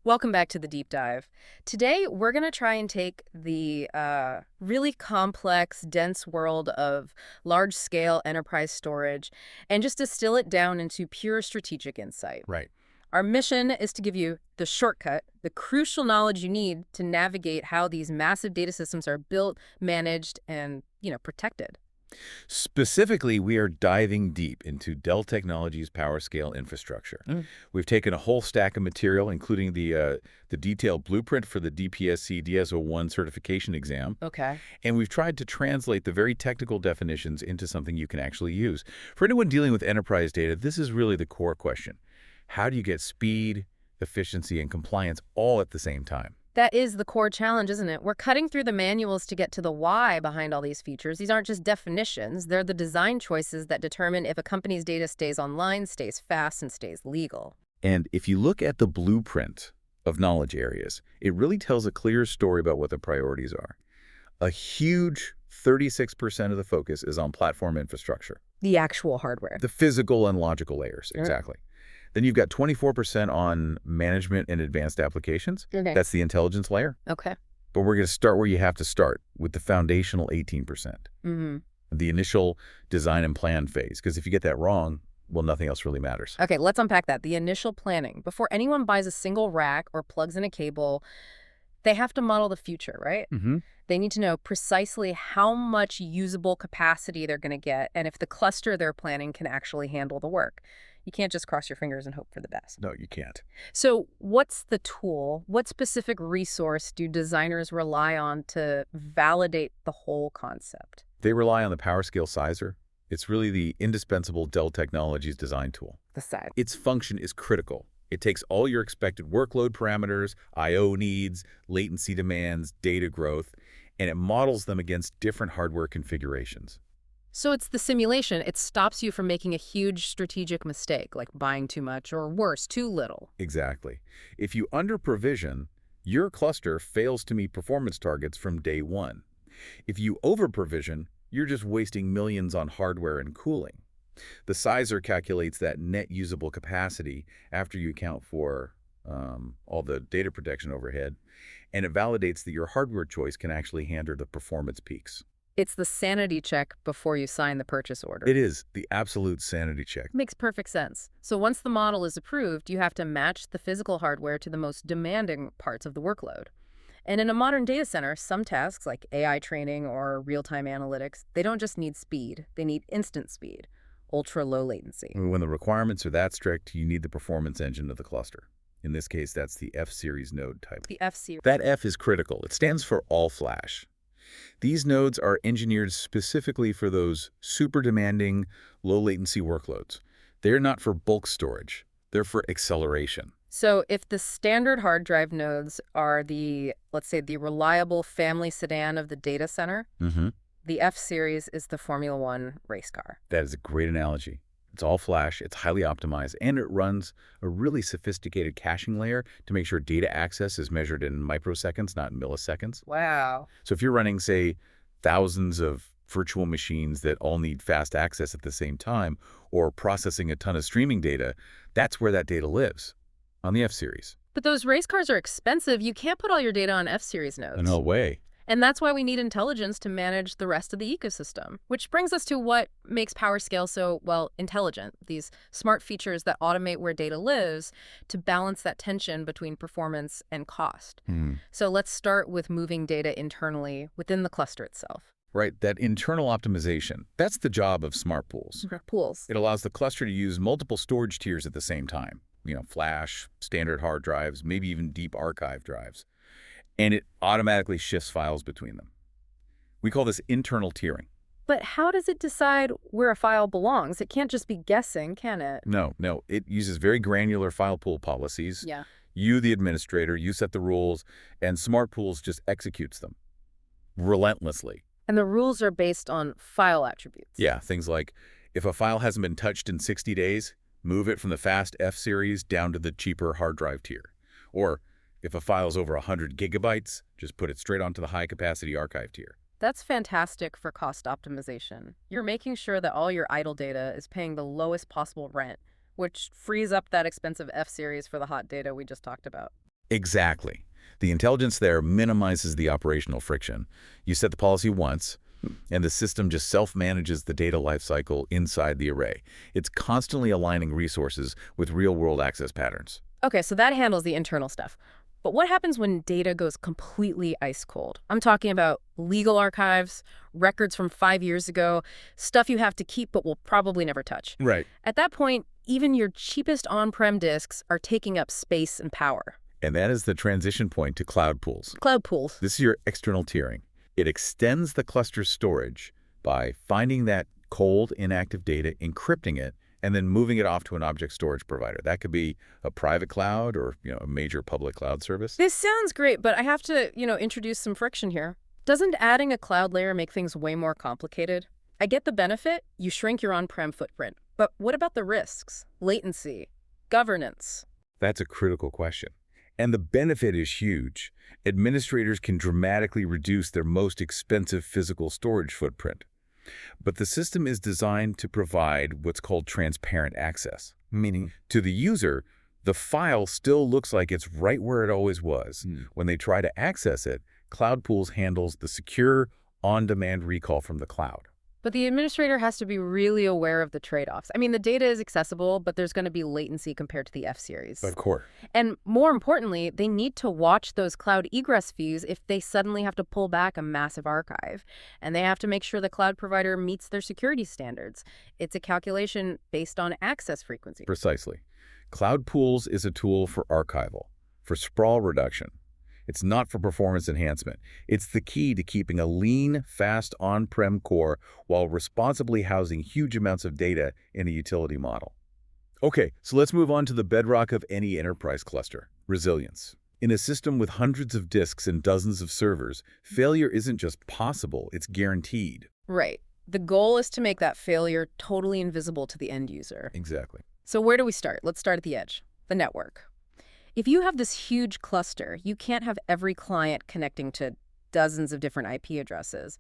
Welcome back to the deep dive. Today, we're going to try and take the really complex, dense world of large-scale enterprise storage and just distill it down into pure strategic insight. Right. Our mission is to give you the shortcut, the crucial knowledge you need to navigate how these massive data systems are built, managed, and, protected. Specifically, we are diving deep into Dell Technologies' PowerScale infrastructure. We've taken a whole stack of material, including the detailed blueprint for the D-PSC-DS-01 certification exam, Okay. and we've tried to translate the very technical definitions into something you can actually use. For anyone dealing with enterprise data, this is really the core question. How do you get speed, efficiency, and compliance all at the same time? That is the core challenge, isn't it? We're cutting through the manuals to get to the why behind all these features. These aren't just definitions. They're the design choices that determine if a company's data stays online, stays fast, and stays legal. And if you look at the blueprint of knowledge areas, it really tells a clear story about what the priorities are. A huge 36% of the focus is on platform infrastructure, The actual hardware. the physical and logical layers, Sure. exactly. Then you've got 24% on management and advanced applications. Okay. That's the intelligence layer. Okay. But we're going to start where you have to start, with the foundational 18%, Mm-hmm. the initial design and plan phase. Because if you get that wrong, well, nothing else really matters. Okay, let's unpack that. The initial planning. Before anyone buys a single rack or plugs in a cable, they have to model the future, right? Mm-hmm. They need to know precisely how much usable capacity they're going to get and if the cluster they're planning can actually handle the work. You can't just cross your fingers and hope for the best. No, you can't. So what's the tool? What specific resource do designers rely on to validate the whole concept? They rely on the PowerScale Sizer. It's really the indispensable Dell Technologies design tool. The side. Its function is critical. It takes all your expected workload parameters, I/O needs, latency demands, data growth, and it models them against different hardware configurations. So it's the simulation. It stops you from making a huge strategic mistake, like buying too much or worse, too little. Exactly. If you under-provision, your cluster fails to meet performance targets from day one. If you over-provision, you're just wasting millions on hardware and cooling. The Sizer calculates that net usable capacity after you account for all the data protection overhead, and it validates that your hardware choice can actually handle the performance peaks. It's the sanity check before you sign the purchase order. It is the absolute sanity check. Makes perfect sense. So once the model is approved, you have to match the physical hardware to the most demanding parts of the workload. And in a modern data center, some tasks like AI training or real-time analytics, they don't just need speed, they need instant speed, ultra-low latency. When the requirements are that strict, you need the performance engine of the cluster. In this case, that's the F-series node type. The FC. That F is critical. It stands for all flash. These nodes are engineered specifically for those super demanding, low latency workloads. They're not for bulk storage. They're for acceleration. So if the standard hard drive nodes are the, let's say, the reliable family sedan of the data center, the F-series is the Formula One race car. That is a great analogy. It's all flash, it's highly optimized, and it runs a really sophisticated caching layer to make sure data access is measured in microseconds, not in milliseconds. Wow. So if you're running, say, thousands of virtual machines that all need fast access at the same time, or processing a ton of streaming data, that's where that data lives, on the F-series. But those race cars are expensive. You can't put all your data on F-series nodes. No way. And that's why we need intelligence to manage the rest of the ecosystem. Which brings us to what makes PowerScale so, well, intelligent. These smart features that automate where data lives to balance that tension between performance and cost. So let's start with moving data internally within the cluster itself. Right, that internal optimization, that's the job of smart pools. Pools. It allows the cluster to use multiple storage tiers at the same time. Flash, standard hard drives, maybe even deep archive drives. And it automatically shifts files between them. We call this internal tiering. But how does it decide where a file belongs? It can't just be guessing, can it? No, it uses very granular file pool policies. Yeah. You, the administrator, you set the rules, and Smart Pools just executes them relentlessly. And the rules are based on file attributes. Yeah, things like, if a file hasn't been touched in 60 days, move it from the fast F-series down to the cheaper hard drive tier. Or, if a file is over 100 gigabytes, just put it straight onto the high-capacity archive tier. That's fantastic for cost optimization. You're making sure that all your idle data is paying the lowest possible rent, which frees up that expensive F-series for the hot data we just talked about. Exactly. The intelligence there minimizes the operational friction. You set the policy once, and the system just self-manages the data lifecycle inside the array. It's constantly aligning resources with real-world access patterns. Okay, so that handles the internal stuff. But what happens when data goes completely ice cold? I'm talking about legal archives, records from 5 years ago, stuff you have to keep but will probably never touch. Right. At that point, even your cheapest on-prem disks are taking up space and power. And that is the transition point to cloud pools. Cloud pools. This is your external tiering. It extends the cluster's storage by finding that cold, inactive data, encrypting it, and then moving it off to an object storage provider. That could be a private cloud or, a major public cloud service. This sounds great, but I have to, introduce some friction here. Doesn't adding a cloud layer make things way more complicated? I get the benefit, you shrink your on-prem footprint. But what about the risks? Latency, governance? That's a critical question. And the benefit is huge. Administrators can dramatically reduce their most expensive physical storage footprint. But the system is designed to provide what's called transparent access. Meaning, to the user, the file still looks like it's right where it always was. When they try to access it, Cloud Pools handles the secure, on-demand recall from the cloud. But the administrator has to be really aware of the trade-offs. I mean, the data is accessible, but there's going to be latency compared to the F-series. Of course. And more importantly, they need to watch those cloud egress fees if they suddenly have to pull back a massive archive. And they have to make sure the cloud provider meets their security standards. It's a calculation based on access frequency. Precisely. Cloud Pools is a tool for archival, for sprawl reduction. It's not for performance enhancement. It's the key to keeping a lean, fast on-prem core while responsibly housing huge amounts of data in a utility model. Okay, so let's move on to the bedrock of any enterprise cluster, resilience. In a system with hundreds of disks and dozens of servers, failure isn't just possible, it's guaranteed. Right. The goal is to make that failure totally invisible to the end user. Exactly. So where do we start? Let's start at the edge, the network. If you have this huge cluster, you can't have every client connecting to dozens of different IP addresses.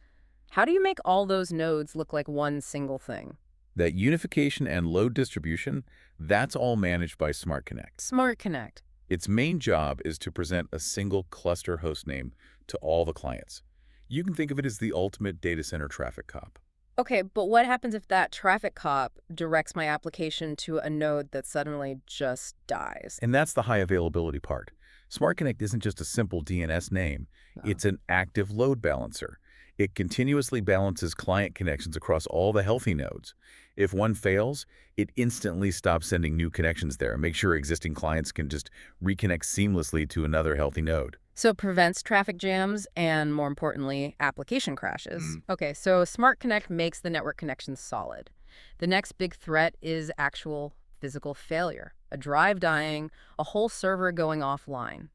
How do you make all those nodes look like one single thing? That unification and load distribution, that's all managed by Smart Connect. Smart Connect. Its main job is to present a single cluster hostname to all the clients. You can think of it as the ultimate data center traffic cop. Okay, but what happens if that traffic cop directs my application to a node that suddenly just dies? And that's the high availability part. Smart Connect isn't just a simple DNS name. It's an active load balancer. It continuously balances client connections across all the healthy nodes. If one fails, it instantly stops sending new connections there and makes sure existing clients can just reconnect seamlessly to another healthy node. So it prevents traffic jams and, more importantly, application crashes. Okay, so Smart Connect makes the network connections solid. The next big threat is actual physical failure, a drive dying, a whole server going offline.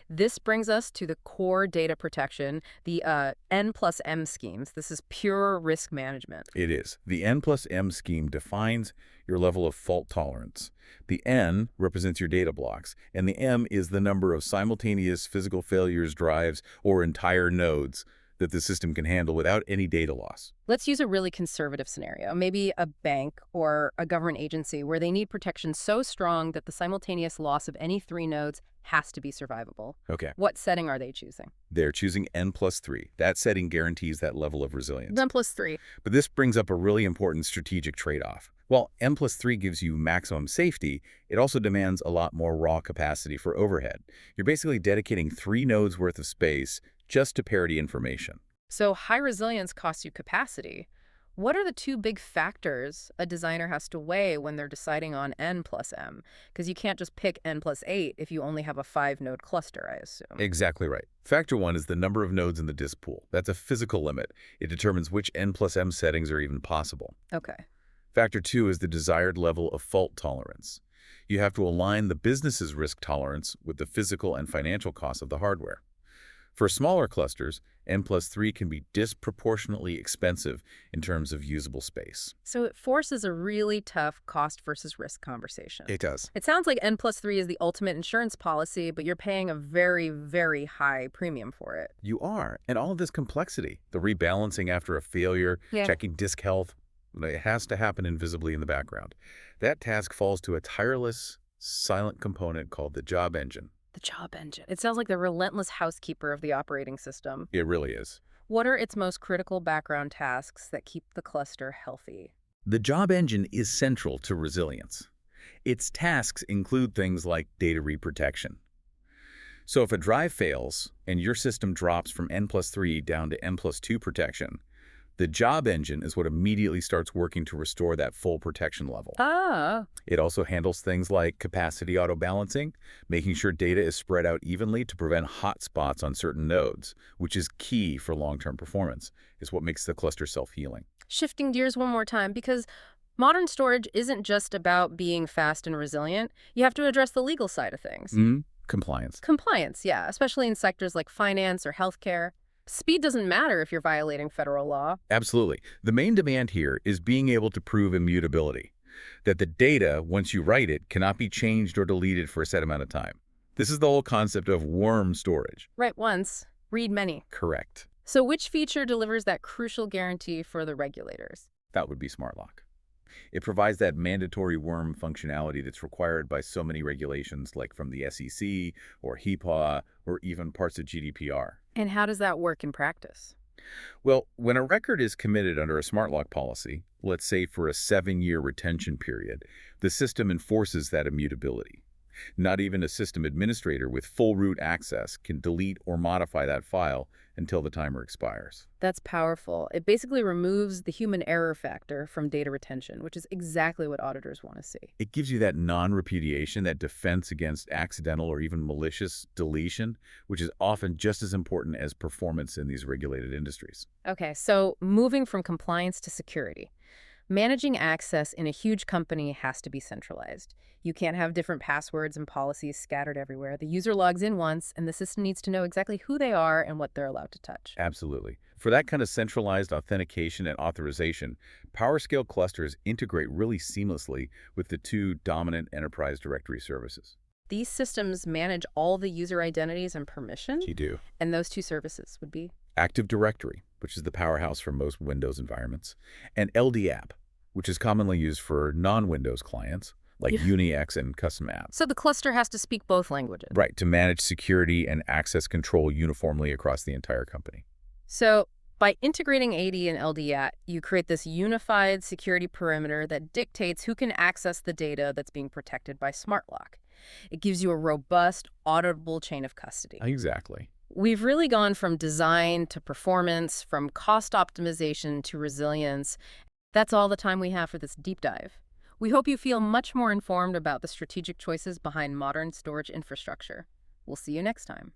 This brings us to the core data protection, the N+M schemes. This is pure risk management. It is. The N+M scheme defines your level of fault tolerance. The N represents your data blocks, and the M is the number of simultaneous physical failures, drives, or entire nodes that the system can handle without any data loss. Let's use a really conservative scenario, maybe a bank or a government agency where they need protection so strong that the simultaneous loss of any 3 nodes has to be survivable. Okay. What setting are they choosing? They're choosing N+3. That setting guarantees that level of resilience. N+3. But this brings up a really important strategic trade-off. While N+3 gives you maximum safety, it also demands a lot more raw capacity for overhead. You're basically dedicating 3 nodes worth of space just to parity information. So high resilience costs you capacity. What are the 2 big factors a designer has to weigh when they're deciding on N+M? Because you can't just pick N+8 if you only have a 5-node cluster, I assume. Exactly right. Factor 1 is the number of nodes in the disk pool. That's a physical limit. It determines which N+M settings are even possible. Okay. Factor 2 is the desired level of fault tolerance. You have to align the business's risk tolerance with the physical and financial costs of the hardware. For smaller clusters, N+3 can be disproportionately expensive in terms of usable space. So it forces a really tough cost versus risk conversation. It does. It sounds like N+3 is the ultimate insurance policy, but you're paying a very, very high premium for it. You are. And all of this complexity, the rebalancing after a failure, checking disk health, it has to happen invisibly in the background. That task falls to a tireless, silent component called the job engine. The job engine. It sounds like the relentless housekeeper of the operating system. It really is. What are its most critical background tasks that keep the cluster healthy? The job engine is central to resilience. Its tasks include things like data reprotection. So if a drive fails and your system drops from N+3 down to N+2 protection, the job engine is what immediately starts working to restore that full protection level. Ah, It also handles things like capacity auto-balancing, making sure data is spread out evenly to prevent hot spots on certain nodes, which is key for long-term performance. It's what makes the cluster self-healing. shifting gears one more time, because modern storage isn't just about being fast and resilient. You have to address the legal side of things. Compliance. Compliance, yeah, especially in sectors like finance or healthcare. Speed doesn't matter if you're violating federal law. Absolutely. The main demand here is being able to prove immutability, that the data, once you write it, cannot be changed or deleted for a set amount of time. This is the whole concept of worm storage. Write once, read many. Correct. So which feature delivers that crucial guarantee for the regulators? That would be smart lock. It provides that mandatory worm functionality that's required by so many regulations, like from the SEC or HIPAA or even parts of GDPR. And how does that work in practice? Well, when a record is committed under a smart lock policy, let's say for a 7-year retention period, the system enforces that immutability. Not even a system administrator with full root access can delete or modify that file until the timer expires. That's powerful. It basically removes the human error factor from data retention, which is exactly what auditors want to see. It gives you that non-repudiation, that defense against accidental or even malicious deletion, which is often just as important as performance in these regulated industries. Okay, so moving from compliance to security. Managing access in a huge company has to be centralized. You can't have different passwords and policies scattered everywhere. The user logs in once, and the system needs to know exactly who they are and what they're allowed to touch. Absolutely. For that kind of centralized authentication and authorization, PowerScale clusters integrate really seamlessly with the two dominant enterprise directory services. These systems manage all the user identities and permissions, They do. and those two services would be? Active Directory, which is the powerhouse for most Windows environments, and LDApp, which is commonly used for non-Windows clients, like Yeah. Unix and custom apps. So the cluster has to speak both languages. Right, to manage security and access control uniformly across the entire company. So by integrating AD and LDAP, you create this unified security perimeter that dictates who can access the data that's being protected by SmartLock. It gives you a robust, auditable chain of custody. Exactly. We've really gone from design to performance, from cost optimization to resilience. That's all the time we have for this deep dive. We hope you feel much more informed about the strategic choices behind modern storage infrastructure. We'll see you next time.